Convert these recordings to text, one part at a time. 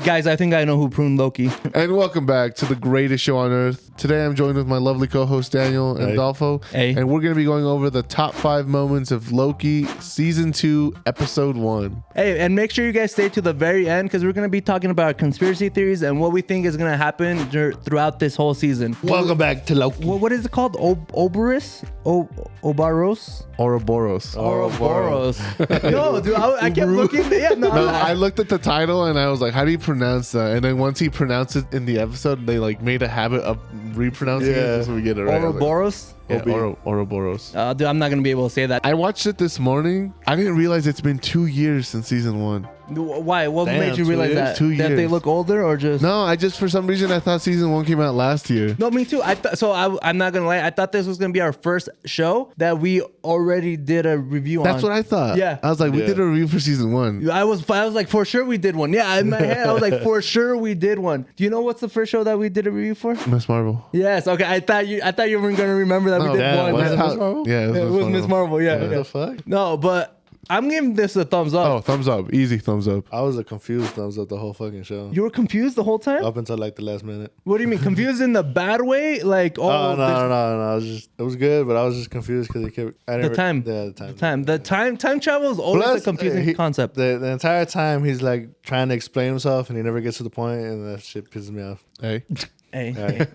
Guys, I think I know who pruned Loki. And welcome back to the greatest show on earth. Today I'm joined with my lovely co-host Daniel and Dolfo. Hey. And we're going to be going over the top 5 moments of Loki Season 2, Episode 1. Hey, and make sure you guys stay to the very end because we're going to be talking about conspiracy theories and what we think is going to happen throughout this whole season. Welcome back to Loki. What is it called? Oberus? Obaros? Ouroboros. Ouroboros. No, dude, I kept looking. Yeah, I looked at the title and I was like, how do you pronounce that? And then once he pronounced it in the episode, they like made a habit of repronouncing it so we get it right. Ouroboros? Yeah, Ouroboros. Dude, I'm not going to be able to say that. I watched it this morning. I didn't realize it's been 2 years since Season 1. Why? What made you 2 realize years? that? 2 That they years. look older or just... No, I just, for some reason, I thought Season 1 came out last year. No, me too. I'm not gonna lie. I thought this was gonna be our first show that we already did a review on. That's what I thought. Yeah. I was like, we did a review for Season 1. I was like, for sure we did one. Yeah, in my head, I was like, for sure we did one. Do you know what's the first show that we did a review for? Miss Marvel. Yes. Okay. I thought you weren't gonna remember that we did damn, one. was it Yeah, Miss Marvel? Yeah, it was Miss Marvel. Yeah. What the fuck? No, but I'm giving this a thumbs up. Oh, thumbs up. Easy thumbs up. I was a confused thumbs up the whole fucking show. You were confused the whole time? Up until like the last minute. What do you mean? Confused in the bad way? Like, No. I was just, it was good, but I was just confused because it kept. the time. Yeah, the time. Time travel is always Plus, a confusing concept. The entire time he's like trying to explain himself and he never gets to the point, and that shit pisses me off. Hey.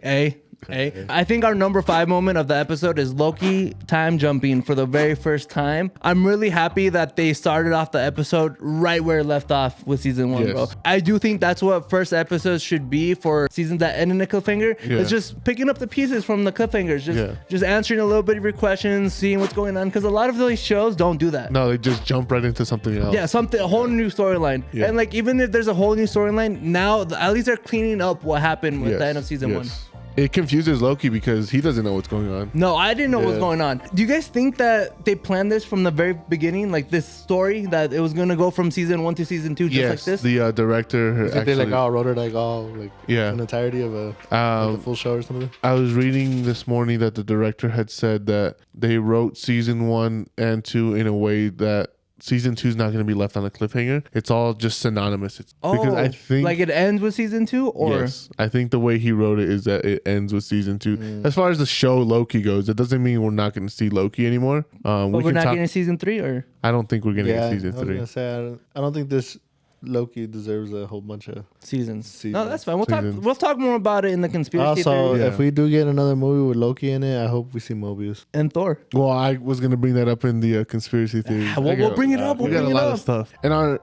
Hey. I think our number 5 moment of the episode is Loki time jumping for the very first time. I'm really happy that they started off the episode right where it left off with season 1, Yes. bro. I do think that's what first episodes should be for seasons that end in a cliffhanger. Yeah. It's just picking up the pieces from the cliffhangers, just answering a little bit of your questions, seeing what's going on. Because a lot of these shows don't do that. No, they just jump right into something else. Yeah, a whole new storyline. Yeah. And like, even if there's a whole new storyline, now at least they're cleaning up what happened with the end of season 1. It confuses Loki because he doesn't know what's going on. No, I didn't know what was going on. Do you guys think that they planned this from the very beginning? Like this story that it was going to go from season 1 to season 2 just like this? The director They like all wrote it like all like Yeah. an entirety of a full show or something. I was reading this morning that the director had said that they wrote season 1 and 2 in a way that season 2 is not going to be left on a cliffhanger. It's all just synonymous. Because I think like it ends with season 2 or yes, I think the way he wrote it is that it ends with season 2. As far as the show Loki goes, it doesn't mean we're not going to see Loki anymore. but we're not getting season 3 or I don't think we're going to get season I was 3. gonna say, I don't think this Loki deserves a whole bunch of seasons. No, that's fine. Seasons. We'll talk more about it in the conspiracy Also, theory if we do get another movie with Loki in it, I hope we see Mobius. and Thor. Well, I was going to bring that up in the conspiracy theory. We'll bring it up. We got a lot of stuff. And our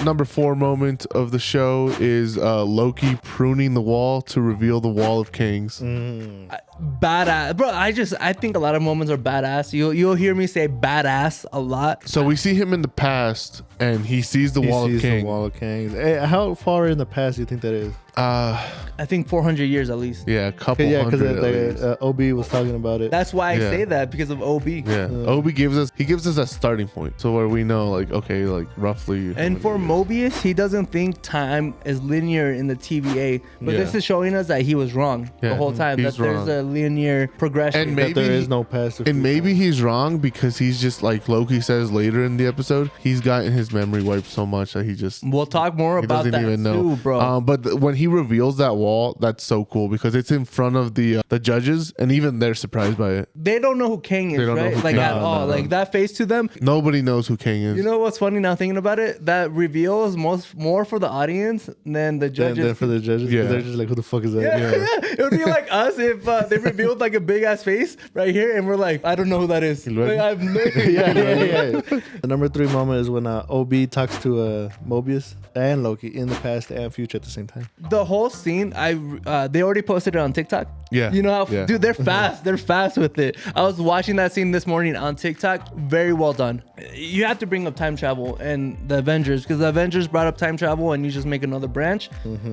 number 4 moment of the show is Loki pruning the wall to reveal the Wall of Kings. Badass, bro. I think a lot of moments are badass. You'll hear me say badass a lot. So we see him in the past, and he sees the Wall of Kings. The Wall of Kings. Hey, how far in the past do you think that is? I think 400 years at least. Yeah, a couple Yeah, hundred at least. because OB was talking about it. That's why I say that, because of OB. Yeah, Obi gives us a starting point, so where we know like, okay, like roughly. And for Mobius, he doesn't think time is linear in the TVA, but this is showing us that he was wrong the whole time. He's That there's wrong. a linear progression. And that there is no past. or And future. maybe he's wrong because he's just like Loki says later in the episode, he's gotten his memory wiped so much that he just We'll talk more he about doesn't that even know, too, bro. But when he reveals that wall, that's so cool because it's in front of the judges, and even they're surprised by it. They don't know who Kang is, They don't know right? who Like Kang at is. all. No. Like that face to them. Nobody knows who Kang is. You know what's funny now thinking about it? That reveals more for the audience than the judges. Then for the judges, 'cause Yeah. they're just like, who the fuck is that? Yeah. It would be like us if they revealed like a big ass face right here, and we're like, I don't know who that is. Like, I have no yeah. The number 3 moment is when OB talks to Mobius and Loki in the past and future at the same time. The whole scene, they already posted it on TikTok. Yeah. You know how, Yeah. dude, they're fast. They're fast with it. I was watching that scene this morning on TikTok. Very well done. You have to bring up time travel and the Avengers because the Avengers brought up time travel and you just make another branch.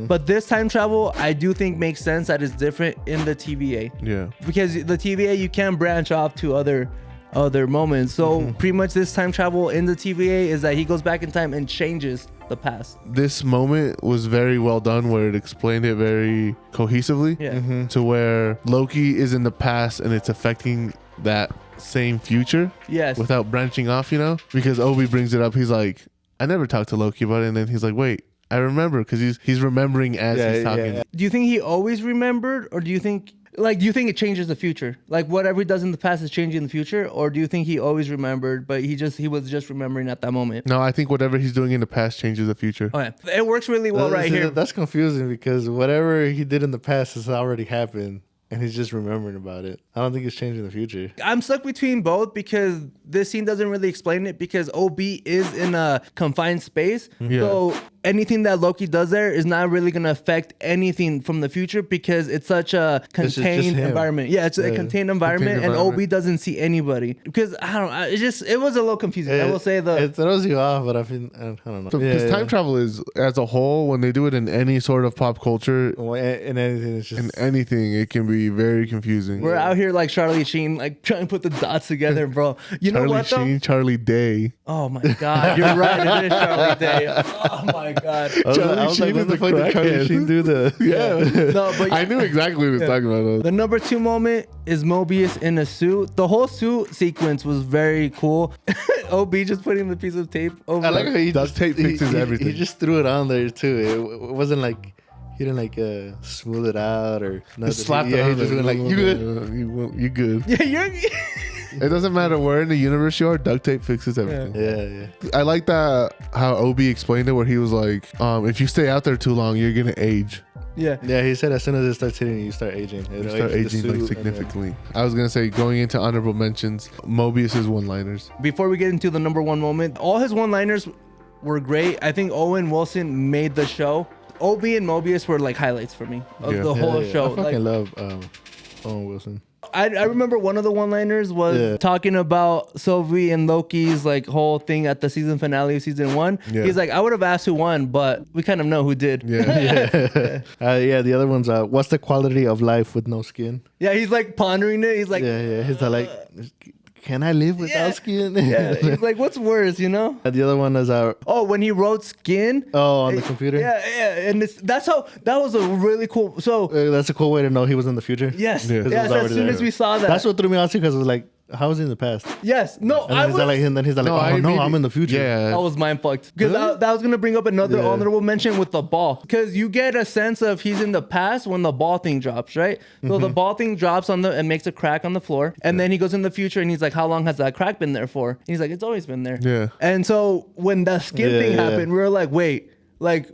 But this time travel, I do think makes sense that it's different in the TVA. Yeah. Because the TVA, you can branch off to other moments. So pretty much this time travel in the TVA is that he goes back in time and changes the past. This moment was very well done where it explained it very cohesively. Yeah. To where Loki is in the past and it's affecting that same future. Yes. Without branching off, because Obi brings it up. He's like, I never talked to Loki about it. And then he's like, wait, I remember because he's remembering as he's talking. Yeah. Do you think he always remembered, or do you think it changes the future? Like whatever he does in the past is changing the future, or do you think he always remembered, but he was just remembering at that moment? No, I think whatever he's doing in the past changes the future. Okay, it works really well right here. That's confusing because whatever he did in the past has already happened. And he's just remembering about it. I don't think it's changing the future. I'm stuck between both because this scene doesn't really explain it because OB is in a confined space. Yeah. So anything that Loki does there is not really going to affect anything from the future because it's such a contained environment. Yeah, it's a contained environment, and OB doesn't see anybody. Because I don't know, it was a little confusing. I will say it throws you off, but I don't know. Because time travel is, as a whole, when they do it in any sort of pop culture, in anything, it's just in anything, it can be very confusing. We're out here like Charlie Sheen, like trying to put the dots together, bro. You know what, though? Charlie Sheen, Charlie Day. Oh my God, you're right. It is Charlie Day. Oh my God. Charlie Sheen is the fuck did Charlie Sheen do the No, but I knew exactly what he was talking about. The number 2 moment is Mobius in a suit. The whole suit sequence was very cool. OB just putting the piece of tape over. I like how he Duct tape fixes everything. He just threw it on there too. It wasn't like he didn't smooth it out or nothing. Just slapped it on. He just went like, you good? You good? Yeah, you're. It doesn't matter where in the universe you are. Duct tape fixes everything. Yeah. I like that how OB explained it, where he was like, if you stay out there too long, you're gonna age. Yeah. He said as soon as it starts hitting you, you start aging. You start aging like significantly. I was gonna say, going into honorable mentions, Mobius's one-liners. Before we get into the number 1 moment, all his one-liners were great. I think Owen Wilson made the show. OB and Mobius were like highlights for me of the whole show. I fucking love Owen Wilson. I remember one of the one-liners was talking about Sylvie and Loki's like whole thing at the season finale of season 1. Yeah. He's like, I would have asked who won, but we kind of know who did. Yeah. The other one's what's the quality of life with no skin? Yeah, he's like pondering it. He's like, He's like, can I live without skin? Yeah, he's like, what's worse, you know? And the other one is when he wrote skin. on the computer. Yeah, and that was a really cool. So That's a cool way to know he was in the future. yes, Yeah. yes. As soon as we saw that, That's what threw me off too, because it was like, how was he in the past? yes, no, And then he's like, I'm in the future. I Yeah. was mind fucked because that was gonna bring up another honorable mention with the ball, because you get a sense of he's in the past when the ball thing drops, right? So the ball thing drops and makes a crack on the floor, and then he goes in the future and he's like, how long has that crack been there for? And he's like, it's always been there. Yeah. And so when the skin thing happened, we were like, wait, like.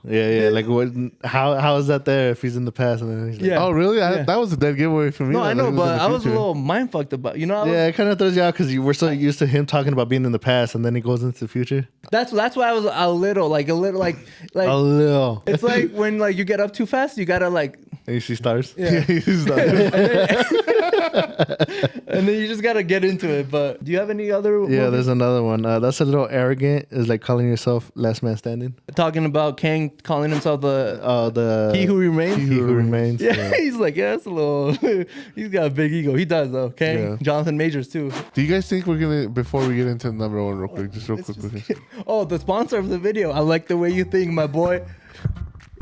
Yeah. Like, what? How is that there if he's in the past? And then he's like, Yeah. Oh, really? That was a dead giveaway for me. No, I know, Like, but I was a future. little mind fucked about, you know. it kind of throws you out because you were so used to him talking about being in the past, and then he goes into the future. That's why I was a little like A little. It's like when like you get up too fast, you gotta like. And you see stars. Yeah. He's not- And then you just gotta get into it. But do you have any other? Yeah, there's another one. That's a little arrogant. Is like calling yourself last man standing. Talking about Kang calling himself the He who remains. He who remains. Yeah, he's like, yeah, that's a little. He's got a big ego. He does though. Kang, Yeah. Jonathan Majors too. Do you guys think we're gonna, before we get into number 1 real quick, just real quick? Oh, the sponsor of the video. I like the way you think, my boy.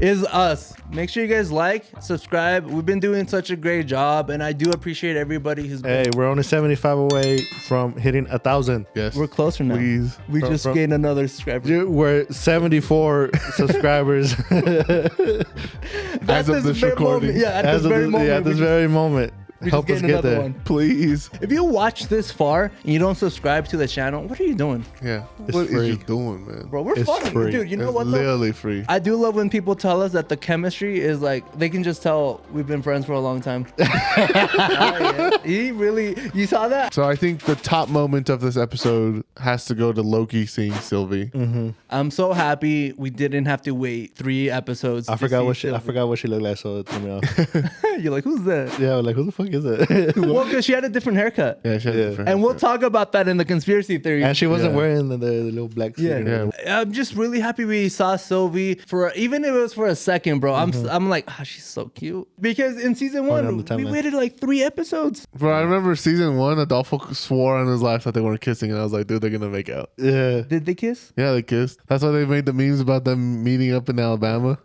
Is us. Make sure you guys like, subscribe. We've been doing such a great job, and I do appreciate everybody who's been. Hey, we're only 75 away from hitting 1,000. Yes. We're closer now. Please. We just gained another subscriber. Dude, we're 74 subscribers. As of this recording. Yeah, at this very moment. Yeah, at this very moment. we Help just us gained get another there. one. Please. If you watch this far and you don't subscribe to the channel, what are you doing? Yeah. It's What is free. you doing, man? Bro, we're It's funny. free. Dude, you know It's what though? literally free. I do love when people tell us that the chemistry is like, they can just tell we've been friends for a long time. Yeah. He really, you saw that? So I think the top moment of this episode has to go to Loki seeing Sylvie. I'm so happy we didn't have to wait 3 episodes. I forgot what she looked like, so it threw me off. You're like, who's that? Yeah, I was like, who the fuck is that? Well, because she had a different haircut. Yeah, she had a different And we'll haircut. talk about that in the conspiracy theory. And she wasn't Yeah. wearing the little black suit. Yeah. I'm just really happy we saw Sylvie for, even if it was for a second, bro. I'm like, she's so cute. Because in season 1, on the we timeline. waited like 3 episodes. Bro, I remember season 1, Adolfo swore on his life that they weren't kissing, and I was like, dude, they're gonna make out. Yeah. Did they kiss? Yeah, they kissed. That's why they made the memes about them meeting up in Alabama.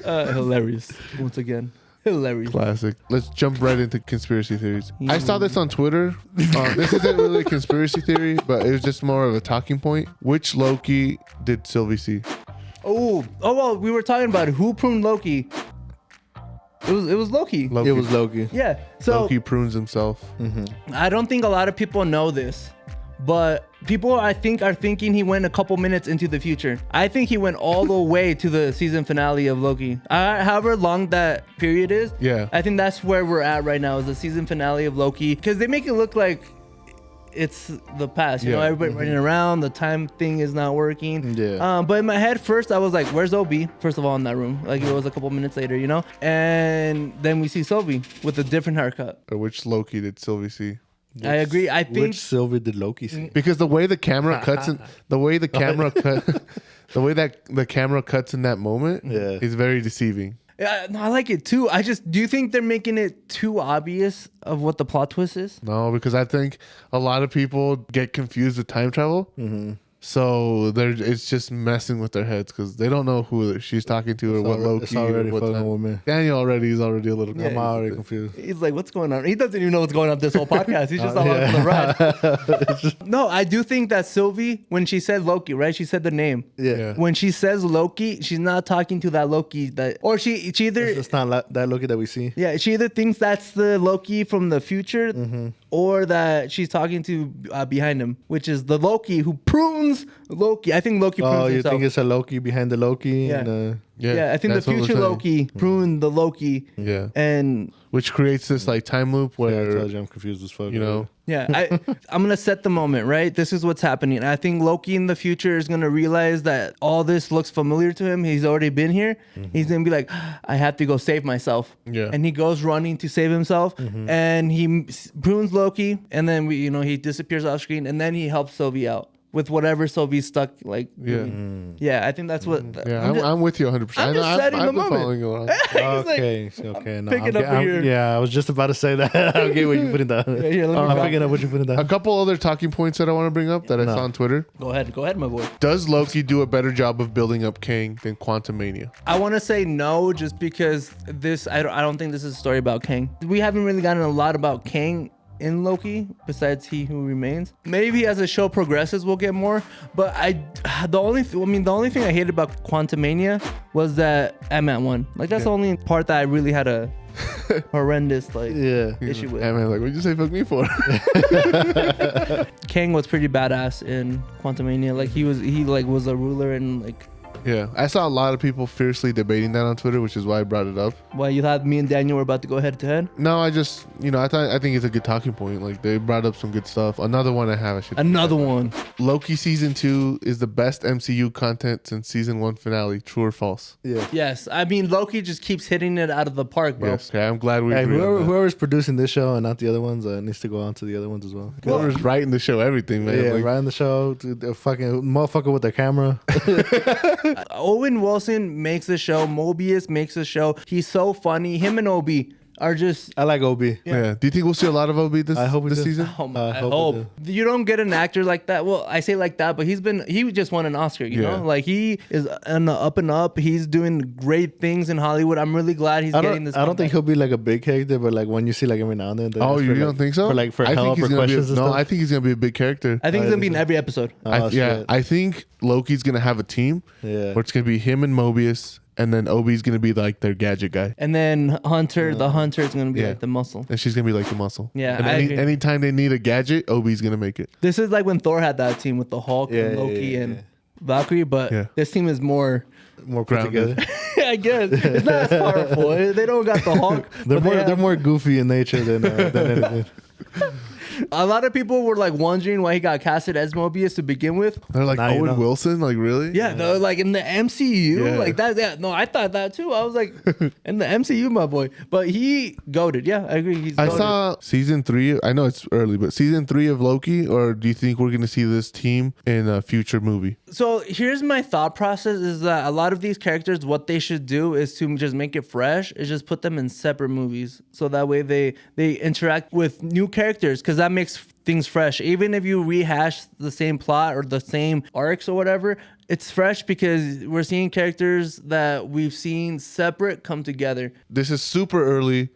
Hilarious. Once again. Hilarious. Classic. Let's jump right into conspiracy theories. I saw this on Twitter. This isn't really a conspiracy theory, but it was just more of a talking point. Which Loki did Sylvie see? Oh, well, we were talking about who pruned Loki. It was Loki. It was Loki. Yeah. So Loki prunes himself. I don't think a lot of people know this, but people I think are thinking he went a couple minutes into the future. I think he went all the way to the season finale of Loki. However long that period is. Yeah. I think that's where we're at right now is the season finale of Loki, because they make it look like it's the past, you know, everybody running around, the time thing is not working. Yeah. But in my head first I was like, where's Obi? First of all, in that room, like it was a couple minutes later, you know, and then we see Sylvie with a different haircut. Or which Loki did Sylvie see? I agree. I think Which Sylvie did Loki see? Because the way the camera cuts in, the way the camera cut, the way that the camera cuts in that moment is very deceiving. Yeah, no, I like it too. Do you think they're making it too obvious of what the plot twist is? No, because I think a lot of people get confused with time travel. So it's just messing with their heads because they don't know who she's talking to or what Loki. It's already or what fucking with me. Daniel is already a little. I'm already confused. He's like, what's going on? He doesn't even know what's going on this whole podcast. He's just along for the ride. No, I do think that Sylvie, when she said Loki, right? She said the name. Yeah. When she says Loki, she's not talking to that Loki or she either. It's not that Loki that we see. Yeah, she either thinks that's the Loki from the future or that she's talking to behind him, which is the Loki who prunes Loki. I think Loki prunes Oh, you himself. think it's a Loki behind the Loki? Yeah. And, Yeah, I think the that's what we're future saying. Loki pruned the Loki. Yeah. And Which creates this like time loop I where told you I'm confused as fuck. you know. yeah, I'm going to set the moment, right? This is what's happening. I think Loki in the future is going to realize that all this looks familiar to him. He's already been here. He's going to be like, I have to go save myself. Yeah. And he goes running to save himself and he prunes Loki and then he disappears off screen and then he helps Sylvie out with whatever Sylvie's stuck like doing. Yeah, I think that's what I'm with you 100%. I'm just setting the been moment. following along. Okay. Okay. No, picking up I'm- here. Yeah, I was just about to say that. I'll get what you put it down. Yeah, here, let me I'm drop picking up what you put it A down. couple other talking points that I want to bring up that I saw on Twitter. Go ahead, my boy. Does Loki do a better job of building up Kang than Quantumania? I want to say no, just because I don't think this is a story about Kang. We haven't really gotten a lot about Kang in Loki besides He Who Remains. Maybe as the show progresses we'll get more, but the only thing I hated about Quantumania was that Ant-Man won. Like that's the only part that I really had a horrendous issue with. Ant-Man like, what'd you say fuck me for? Kang was pretty badass in Quantumania. Like he was a ruler and like. Yeah, I saw a lot of people fiercely debating that on Twitter, which is why I brought it up. Why you thought me and Daniel were about to go head to head? No, I just, I think it's a good talking point. Like they brought up some good stuff. Another one I have, Another one. Loki season 2 is the best MCU content since season 1 finale. True or false? Yeah. Yes, I mean Loki just keeps hitting it out of the park, bro. Yes. Okay, I'm glad we Hey, agree on that. whoever's producing this show and not the other ones needs to go on to the other ones as well. Whoever's writing the show, everything, man. Yeah, Like, right in the show, the fucking motherfucker with their camera. Owen Wilson makes the show. Mobius makes the show. He's so funny. Him and Obi are just. I like Obi. yeah. Do you think we'll see a lot of Obi this I hope we this do. season? Oh my, I hope hope you don't get an actor like that. Well, I say like that, but he just won an Oscar. You know, like he is on the up and up. He's doing great things in Hollywood. I'm really glad he's getting this. I don't think he'll be like a big character, but like when you see like every now and then. Oh, you don't think so? For I think help he's or gonna be questions and no, stuff. I think he's gonna be a big character. I think he's gonna be in every episode. Oh, shit. I think Loki's gonna have a team. Yeah. Where it's gonna be him and Mobius, and then Obi's gonna be like their gadget guy, And then Hunter, the Hunter is gonna be like the muscle. and she's gonna be like the muscle. Yeah, And I agree. anytime they need a gadget, Obi's gonna make it. This is like when Thor had that team with the Hulk and Loki and Valkyrie, but this team is more. More put Grounded. together. I guess it's not as powerful. They don't got the Hulk. They're more goofy in nature than anything. A lot of people were like wondering why he got casted as Mobius to begin with. They're like Now you Owen know. Wilson, like really? Yeah, they're like in the MCU, Yeah. like that. Yeah, no, I thought that too. I was like, in the MCU, my boy. But he goated. Yeah, I agree. He's I goated. saw season 3. I know it's early, but season 3 of Loki. Or do you think we're gonna see this team in a future movie? So here's my thought process: is that a lot of these characters, what they should do is to just make it fresh. Is just put them in separate movies, so that way they interact with new characters, because that makes things fresh. Even if you rehash the same plot or the same arcs or whatever, It's fresh because we're seeing characters that we've seen separate come together. This is super early.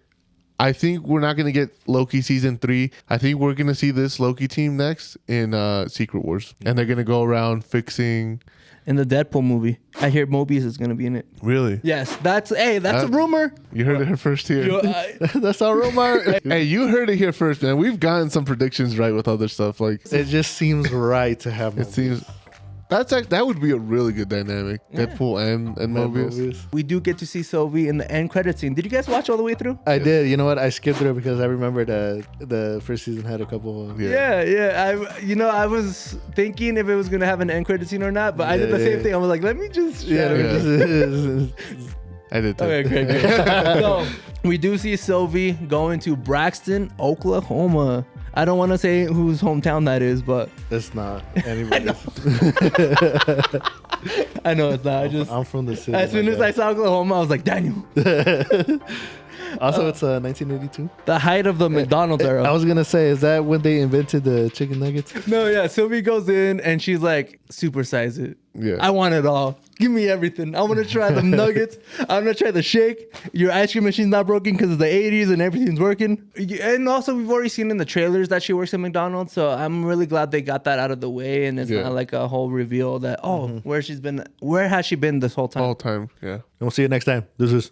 I think we're not going to get Loki season 3. I think we're going to see this Loki team next in Secret Wars. And they're going to go around fixing... In the Deadpool movie, I hear Mobius is going to be in it. Really? Yes, that's a rumor. You heard it here first here. That's our rumor. Hey, you heard it here first, man. We've gotten some predictions right with other stuff. Like It just seems right to have. it seems that would be a really good dynamic. Yeah. Deadpool and Mobius. We do get to see Sylvie in the end credit scene. Did you guys watch all the way through? I did. You know what? I skipped through it because I remember the first season had a couple. Yeah. I was thinking if it was gonna have an end credit scene or not, but I did the same thing. I was like, let me just. I did too. Okay, great. So we do see Sylvie going to Braxton, Oklahoma. I don't want to say whose hometown that is, but It's not anybody. I know it's not. I'm from the city. As soon as I saw Oklahoma, I was like, Daniel. Also, it's 1982. The height of the McDonald's era. I was gonna say, is that when they invented the chicken nuggets? No, yeah. Sylvie goes in and she's like, supersize it. Yeah. I want it all. Give me everything. I want to try the nuggets. I'm going to try the shake. Your ice cream machine's not broken because it's the 80s and everything's working. And also, we've already seen in the trailers that she works at McDonald's. So I'm really glad they got that out of the way. And it's not like a whole reveal that, where has she been this whole time? All time, yeah. And we'll see you next time. This is